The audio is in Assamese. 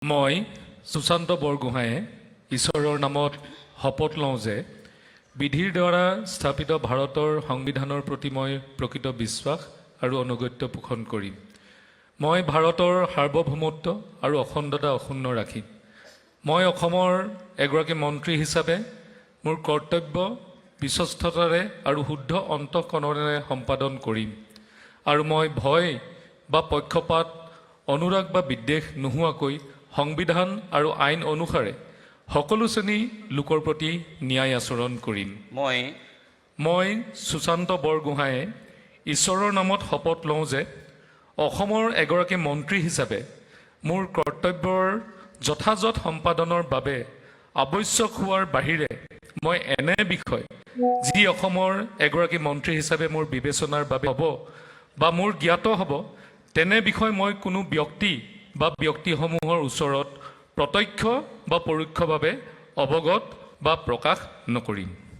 মই সুশান্ত বৰগোহাঁয়ে ঈশ্বৰৰ নামত শপত লওঁ যে বিধিৰ দ্বাৰা স্থাপিত ভাৰতৰ সংবিধানৰ প্ৰতি মই প্ৰকৃত বিশ্বাস আৰু অনুগত্য পোষণ কৰিম। মই ভাৰতৰ সাৰ্বভৌমত্ব আৰু অখণ্ডতা অক্ষুণ্ণ ৰাখিম। মই অসমৰ এগৰাকী মন্ত্ৰী হিচাপে মোৰ কৰ্তব্য বিশ্বস্ততাৰে আৰু শুদ্ধ অন্তঃকৰণেৰে সম্পাদন কৰিম আৰু মই ভয় বা পক্ষপাত অনুৰাগ বা বিদ্বেষ নোহোৱাকৈ সংবিধান আৰু আইন অনুসাৰে সকলো শ্ৰেণী লোকৰ প্ৰতি ন্যায় আচৰণ কৰিম। মই সুশান্ত বৰগোহাঁয়ে ঈশ্বৰৰ নামত শপত লওঁ যে অসমৰ এগৰাকী মন্ত্ৰী হিচাপে মোৰ কৰ্তব্যৰ যথাযথ সম্পাদনৰ বাবে আৱশ্যক হোৱাৰ বাহিৰে মই এনে বিষয় যি অসমৰ এগৰাকী মন্ত্ৰী হিচাপে মোৰ বিবেচনাৰ বাবে হ'ব বা মোৰ জ্ঞাত হ'ব তেনে বিষয় মই কোনো ব্যক্তি বা ব্যক্তিসমূহৰ ওচৰত প্ৰত্যক্ষ বা পৰোক্ষভাৱে অৱগত বা প্ৰকাশ নকৰিম।